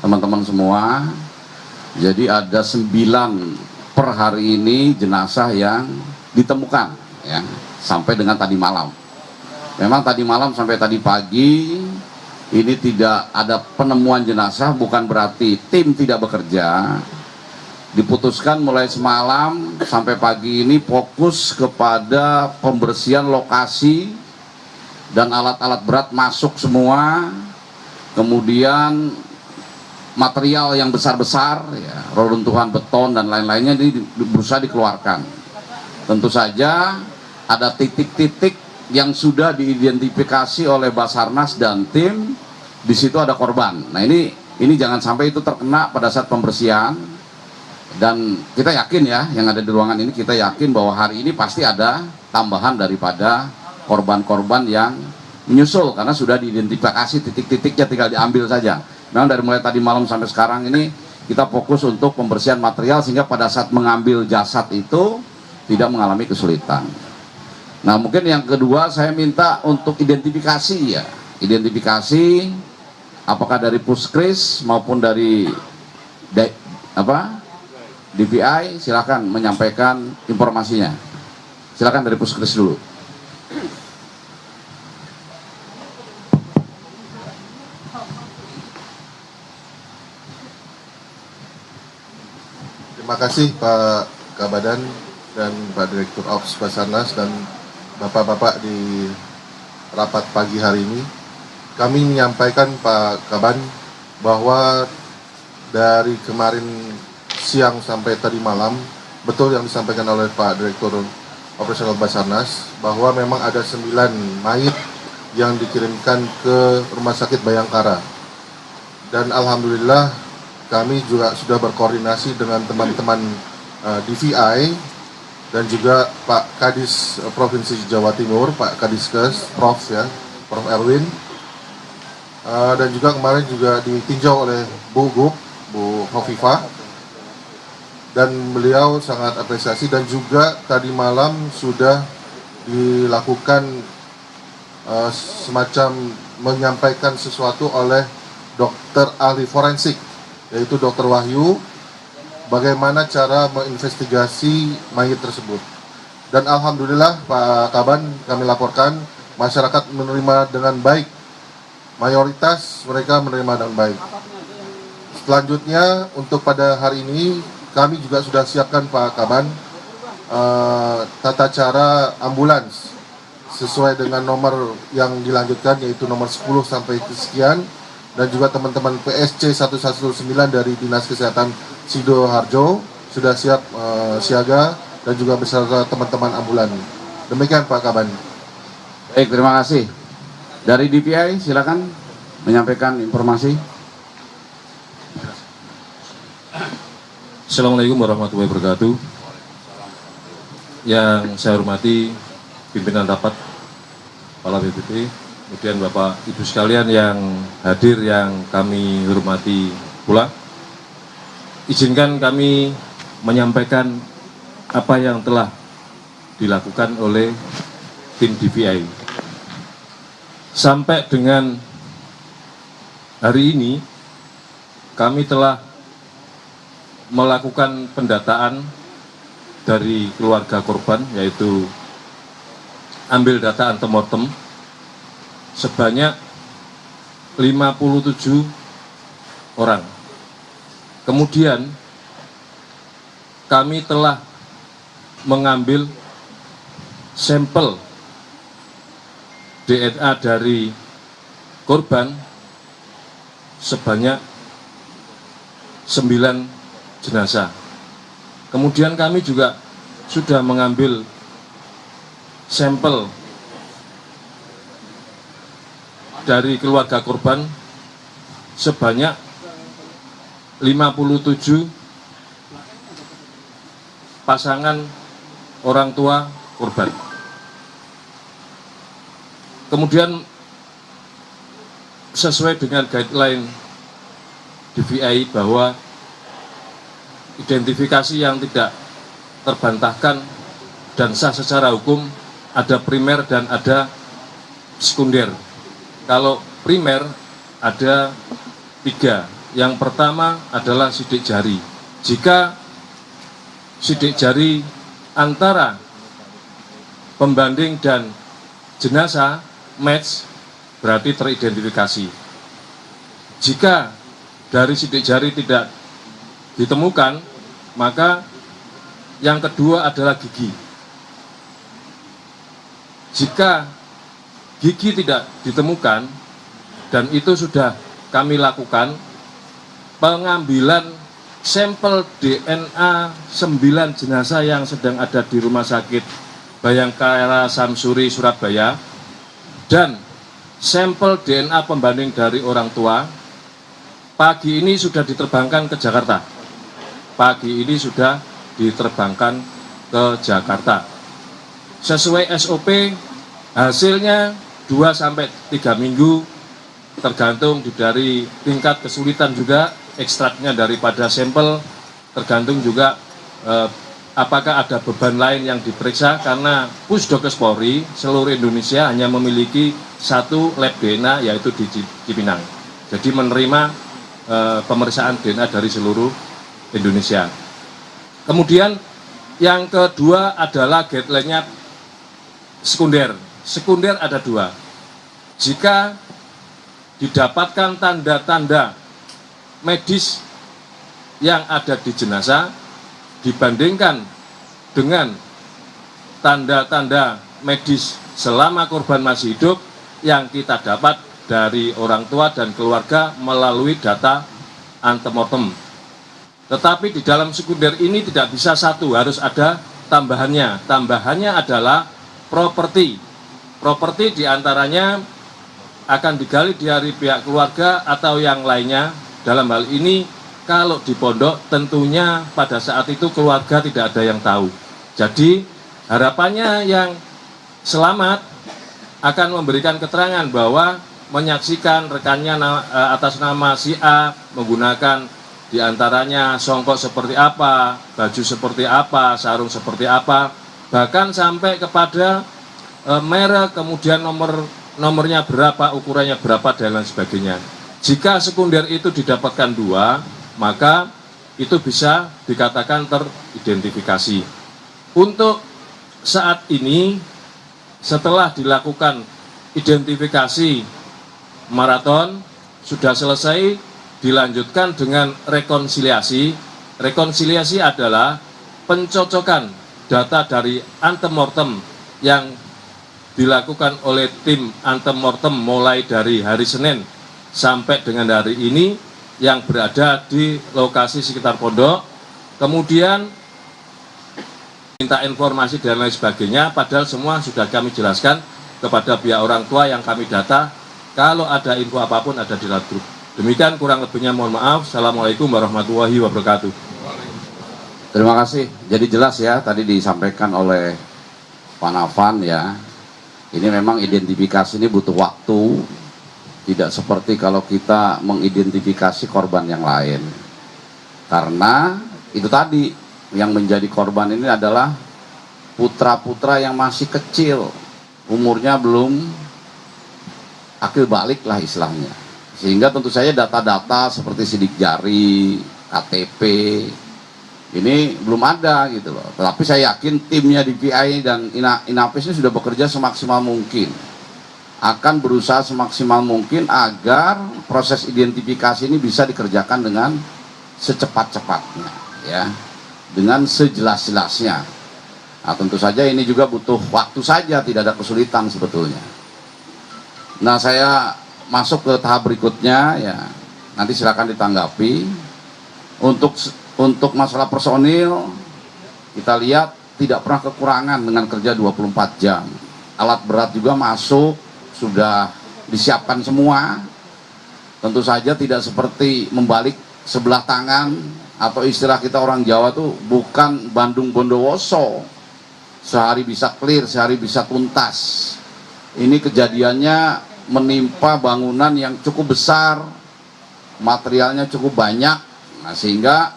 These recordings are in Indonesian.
teman-teman semua. Jadi ada 9 per hari ini jenazah yang ditemukan ya, sampai dengan tadi malam. Memang tadi malam sampai tadi pagi ini tidak ada penemuan jenazah, bukan berarti tim tidak bekerja. Diputuskan mulai semalam sampai pagi ini fokus kepada pembersihan lokasi dan alat-alat berat masuk semua. Kemudian material yang besar-besar ya, reruntuhan beton dan lain-lainnya ini berusaha dikeluarkan. Tentu saja ada titik-titik yang sudah diidentifikasi oleh Basarnas dan tim. Di situ ada korban. Nah ini jangan sampai itu terkena pada saat pembersihan. Dan kita yakin ya, yang ada di ruangan ini kita yakin bahwa hari ini pasti ada tambahan daripada korban-korban yang menyusul, karena sudah diidentifikasi titik-titiknya, tinggal diambil saja. Memang dari mulai tadi malam sampai sekarang ini kita fokus untuk pembersihan material sehingga pada saat mengambil jasad itu tidak mengalami kesulitan. Nah mungkin yang kedua saya minta untuk identifikasi ya, identifikasi apakah dari Puskris maupun dari DPI, silakan menyampaikan informasinya. Silakan dari Puskris dulu. Terima kasih Pak Kabadan dan Pak Direktur Ops Basarnas dan Bapak-Bapak di rapat pagi hari ini. Kami menyampaikan Pak Kaban bahwa dari kemarin siang sampai tadi malam, betul yang disampaikan oleh Pak Direktur Operasional Basarnas, bahwa memang ada 9 mayit yang dikirimkan ke Rumah Sakit Bayangkara. Dan Alhamdulillah kami juga sudah berkoordinasi dengan teman-teman DVI dan juga Pak Kadis Provinsi Jawa Timur, Pak Kadiskes, Prof Erwin. Dan juga kemarin juga ditinjau oleh Bu Gup, Bu Hovifah. Dan beliau sangat apresiasi, dan juga tadi malam sudah dilakukan semacam menyampaikan sesuatu oleh dokter ahli forensik, yaitu Dr. Wahyu, bagaimana cara menginvestigasi mayat tersebut. Dan Alhamdulillah Pak Kaban, kami laporkan masyarakat menerima dengan baik, mayoritas mereka menerima dengan baik. Selanjutnya untuk pada hari ini kami juga sudah siapkan Pak Kaban tata cara ambulans sesuai dengan nomor yang dilanjutkan, yaitu nomor 10 sampai sekian, dan juga teman-teman PSC 119 dari Dinas Kesehatan Sidoarjo sudah siap siaga dan juga beserta teman-teman ambulan. Demikian Pak Kaban. Baik, terima kasih. Dari DPI silakan menyampaikan informasi. Assalamualaikum warahmatullahi wabarakatuh. Yang saya hormati pimpinan rapat Kepala BPP, kemudian Bapak Ibu sekalian yang hadir yang kami hormati pula. Izinkan kami menyampaikan apa yang telah dilakukan oleh tim DPI. Sampai dengan hari ini kami telah melakukan pendataan dari keluarga korban, yaitu ambil data antemortem sebanyak 57 orang. Kemudian kami telah mengambil sampel DNA dari korban sebanyak 9 jenazah. Kemudian kami juga sudah mengambil sampel dari keluarga korban sebanyak 57 pasangan orang tua korban. Kemudian sesuai dengan guideline DVI bahwa identifikasi yang tidak terbantahkan dan sah secara hukum ada primer dan ada sekunder. Kalau primer ada 3, Yang pertama adalah sidik jari. Jika sidik jari antara pembanding dan jenazah match, berarti teridentifikasi. Jika dari sidik jari tidak ditemukan, maka yang kedua adalah gigi. Jika gigi tidak ditemukan, dan itu sudah kami lakukan, pengambilan sampel DNA 9 jenazah yang sedang ada di Rumah Sakit Bayangkara Samsuri, Surabaya, dan sampel DNA pembanding dari orang tua, pagi ini sudah diterbangkan ke Jakarta. Pagi ini sudah diterbangkan ke Jakarta. Sesuai SOP, hasilnya 2-3 minggu, tergantung dari tingkat kesulitan juga ekstraknya daripada sampel, tergantung juga apakah ada beban lain yang diperiksa, karena Pusdokes Polri seluruh Indonesia hanya memiliki satu lab DNA, yaitu di Cipinang. Jadi menerima pemeriksaan DNA dari seluruh Indonesia. Kemudian yang kedua adalah guideline-nya sekunder. Sekunder ada 2. Jika didapatkan tanda-tanda medis yang ada di jenazah dibandingkan dengan tanda-tanda medis selama korban masih hidup yang kita dapat dari orang tua dan keluarga melalui data antemortem. Tetapi di dalam sekunder ini tidak bisa satu, harus ada tambahannya. Tambahannya adalah properti. Properti diantaranya akan digali dari pihak keluarga atau yang lainnya. Dalam hal ini, kalau di pondok tentunya pada saat itu keluarga tidak ada yang tahu. Jadi harapannya yang selamat akan memberikan keterangan bahwa menyaksikan rekannya atas nama si A menggunakan diantaranya songkok seperti apa, baju seperti apa, sarung seperti apa, bahkan sampai kepada merek, kemudian nomornya berapa, ukurannya berapa, dan lain sebagainya. Jika sekunder itu didapatkan 2, maka itu bisa dikatakan teridentifikasi. Untuk saat ini, setelah dilakukan identifikasi maraton, sudah selesai, dilanjutkan dengan rekonsiliasi. Rekonsiliasi adalah pencocokan data dari antemortem yang dilakukan oleh tim antemortem mulai dari hari Senin sampai dengan hari ini yang berada di lokasi sekitar pondok, kemudian minta informasi dan lain sebagainya, padahal semua sudah kami jelaskan kepada pihak orang tua yang kami data. Kalau ada info apapun ada di lab group. Demikian kurang lebihnya, mohon maaf. Assalamualaikum warahmatullahi wabarakatuh. Terima kasih. Jadi jelas ya, tadi disampaikan oleh Pak Nafan ya. Ini memang identifikasi ini butuh waktu. Tidak seperti kalau kita mengidentifikasi korban yang lain. Karena itu tadi, yang menjadi korban ini adalah putra-putra yang masih kecil. Umurnya belum akil balik lah istilahnya. Sehingga tentu saja data-data seperti sidik jari, KTP, ini belum ada gitu loh. Tetapi saya yakin timnya DPI dan Inapis ini sudah bekerja semaksimal mungkin. Akan berusaha semaksimal mungkin agar proses identifikasi ini bisa dikerjakan dengan secepat-cepatnya, ya, dengan sejelas-jelasnya. Nah, tentu saja ini juga butuh waktu saja, tidak ada kesulitan sebetulnya. Nah, saya masuk ke tahap berikutnya, ya, nanti silakan ditanggapi. Untuk masalah personil, kita lihat tidak pernah kekurangan dengan kerja 24 jam. Alat berat juga masuk, sudah disiapkan semua. Tentu saja tidak seperti membalik sebelah tangan, atau istilah kita orang Jawa tuh bukan Bandung Bondowoso. Sehari bisa clear, sehari bisa tuntas. Ini kejadiannya menimpa bangunan yang cukup besar, materialnya cukup banyak. Nah, sehingga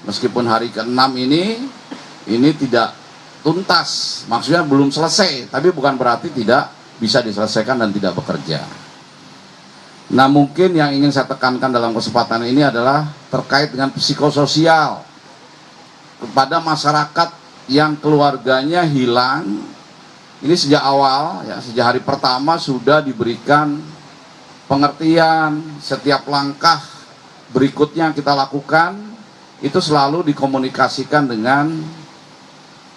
meskipun hari ke-6 ini tidak tuntas, maksudnya belum selesai, tapi bukan berarti tidak bisa diselesaikan dan tidak bekerja. Nah, mungkin yang ingin saya tekankan dalam kesempatan ini adalah terkait dengan psikososial kepada masyarakat yang keluarganya hilang. Ini sejak awal, ya, sejak hari pertama sudah diberikan pengertian. Setiap langkah berikutnya yang kita lakukan itu selalu dikomunikasikan dengan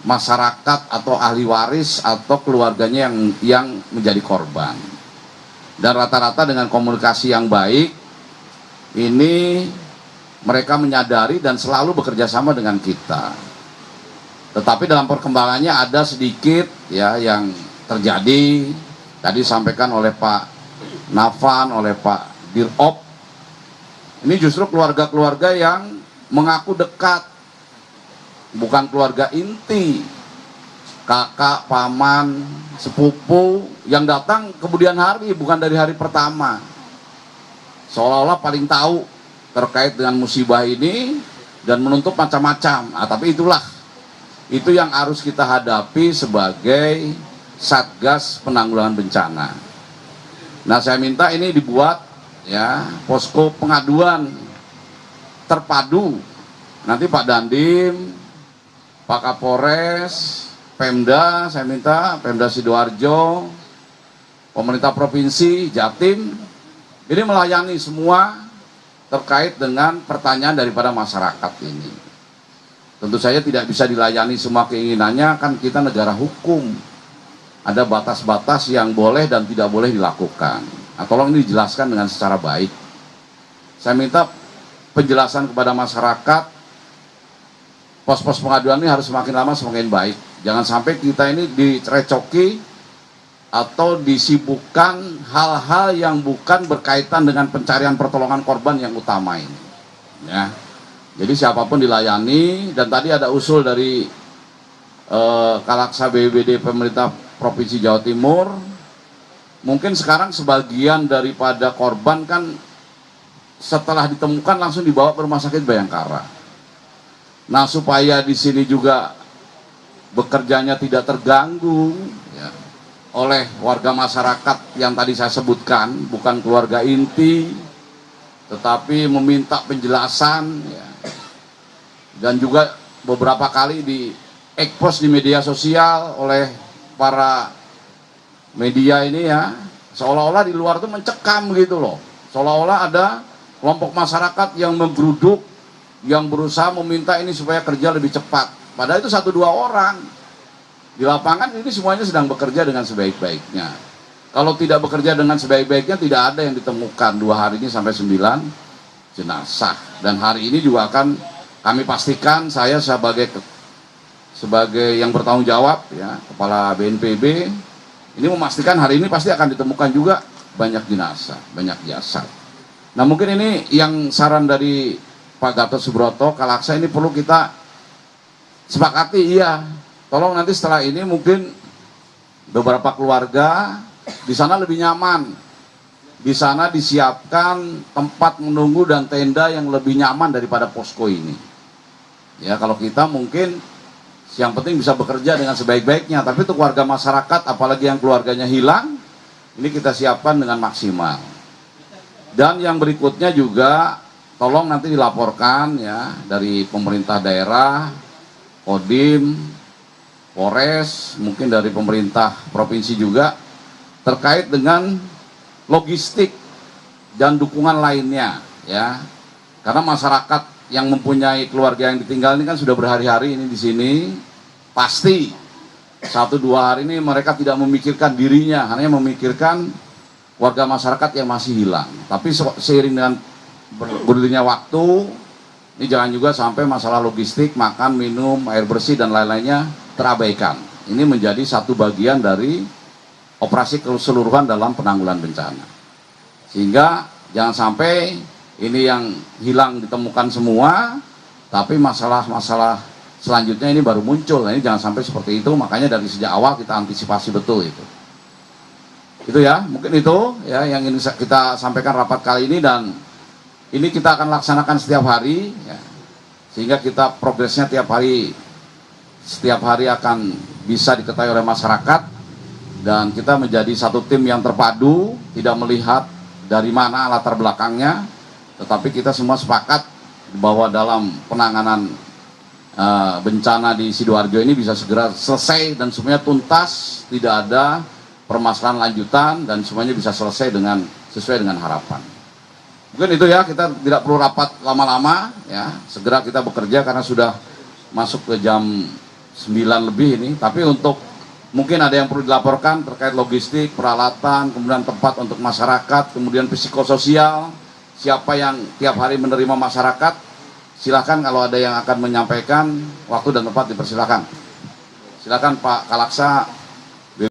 masyarakat atau ahli waris atau keluarganya yang menjadi korban. Dan rata-rata dengan komunikasi yang baik ini mereka menyadari dan selalu bekerja sama dengan kita. Tetapi dalam perkembangannya ada sedikit ya yang terjadi. Tadi disampaikan oleh Pak Nafan, oleh Pak Dirop. Ini justru keluarga-keluarga yang mengaku dekat, bukan keluarga inti, kakak, paman, sepupu yang datang kemudian hari, bukan dari hari pertama. Seolah-olah paling tahu terkait dengan musibah ini dan menuntut macam-macam. Tapi itu yang harus kita hadapi sebagai Satgas Penanggulangan Bencana. Nah, saya minta ini dibuat ya posko pengaduan terpadu. Nanti Pak Dandim, Pak Kapolres, Pemda, saya minta Pemda Sidoarjo, pemerintah provinsi, Jatim, ini melayani semua terkait dengan pertanyaan daripada masyarakat ini. Tentu saja tidak bisa dilayani semua keinginannya, kan kita negara hukum. Ada batas-batas yang boleh dan tidak boleh dilakukan. Nah, tolong ini dijelaskan dengan secara baik. Saya minta penjelasan kepada masyarakat, pos-pos pengaduan ini harus semakin lama semakin baik. Jangan sampai kita ini direcoki atau disibukkan hal-hal yang bukan berkaitan dengan pencarian pertolongan korban yang utama ini. Ya. Jadi siapapun dilayani, dan tadi ada usul dari Kalaksa BPBD pemerintah Provinsi Jawa Timur. Mungkin sekarang sebagian daripada korban kan setelah ditemukan langsung dibawa ke Rumah Sakit Bayangkara. Nah, supaya di sini juga bekerjanya tidak terganggu ya, oleh warga masyarakat yang tadi saya sebutkan, bukan keluarga inti, tetapi meminta penjelasan ya. Dan juga beberapa kali di-expose di media sosial oleh para media ini ya, seolah-olah di luar itu mencekam gitu loh, seolah-olah ada kelompok masyarakat yang menggeruduk, yang berusaha meminta ini supaya kerja lebih cepat. Padahal itu 1-2 orang. Di lapangan ini semuanya sedang bekerja dengan sebaik-baiknya. Kalau tidak bekerja dengan sebaik-baiknya, tidak ada yang ditemukan 2 hari ini sampai 9 jenazah. Dan hari ini juga akan kami pastikan, saya sebagai yang bertanggung jawab ya, Kepala BNPB, ini memastikan hari ini pasti akan ditemukan juga banyak jenazah, banyak jasad. Nah, mungkin ini yang saran dari Pak Gatot Subroto, Kalaksa, ini perlu kita sepakati. Iya, tolong nanti setelah ini mungkin beberapa keluarga di sana lebih nyaman. Di sana disiapkan tempat menunggu dan tenda yang lebih nyaman daripada posko ini. Ya, kalau kita mungkin yang penting bisa bekerja dengan sebaik-baiknya, tapi untuk warga masyarakat, apalagi yang keluarganya hilang, ini kita siapkan dengan maksimal. Dan yang berikutnya juga, tolong nanti dilaporkan ya dari pemerintah daerah, Kodim, Polres, mungkin dari pemerintah provinsi juga, terkait dengan logistik dan dukungan lainnya ya. Karena masyarakat yang mempunyai keluarga yang ditinggal ini kan sudah berhari-hari ini di sini, pasti 1-2 hari ini mereka tidak memikirkan dirinya, hanya memikirkan warga masyarakat yang masih hilang. Tapi seiring dengan berdirinya waktu, ini jangan juga sampai masalah logistik, makan, minum, air bersih dan lain-lainnya terabaikan. Ini menjadi satu bagian dari operasi keseluruhan dalam penanggulangan bencana. Sehingga jangan sampai ini yang hilang ditemukan semua, tapi masalah-masalah selanjutnya ini baru muncul. Nah, ini jangan sampai seperti itu, makanya dari sejak awal kita antisipasi betul itu. Itu ya, mungkin itu ya yang ingin kita sampaikan rapat kali ini, dan ini kita akan laksanakan setiap hari ya, sehingga kita progresnya setiap hari akan bisa diketahui oleh masyarakat, dan kita menjadi satu tim yang terpadu, tidak melihat dari mana latar belakangnya, tetapi kita semua sepakat bahwa dalam penanganan bencana di Sidoarjo ini bisa segera selesai dan semuanya tuntas, tidak ada permasalahan lanjutan dan semuanya bisa selesai sesuai dengan harapan. Mungkin itu ya, kita tidak perlu rapat lama-lama ya, segera kita bekerja karena sudah masuk ke jam 9 lebih ini. Tapi untuk mungkin ada yang perlu dilaporkan terkait logistik, peralatan, kemudian tempat untuk masyarakat, kemudian psikososial, siapa yang tiap hari menerima masyarakat, silakan kalau ada yang akan menyampaikan, waktu dan tempat dipersilakan. Silakan Pak Kalaksa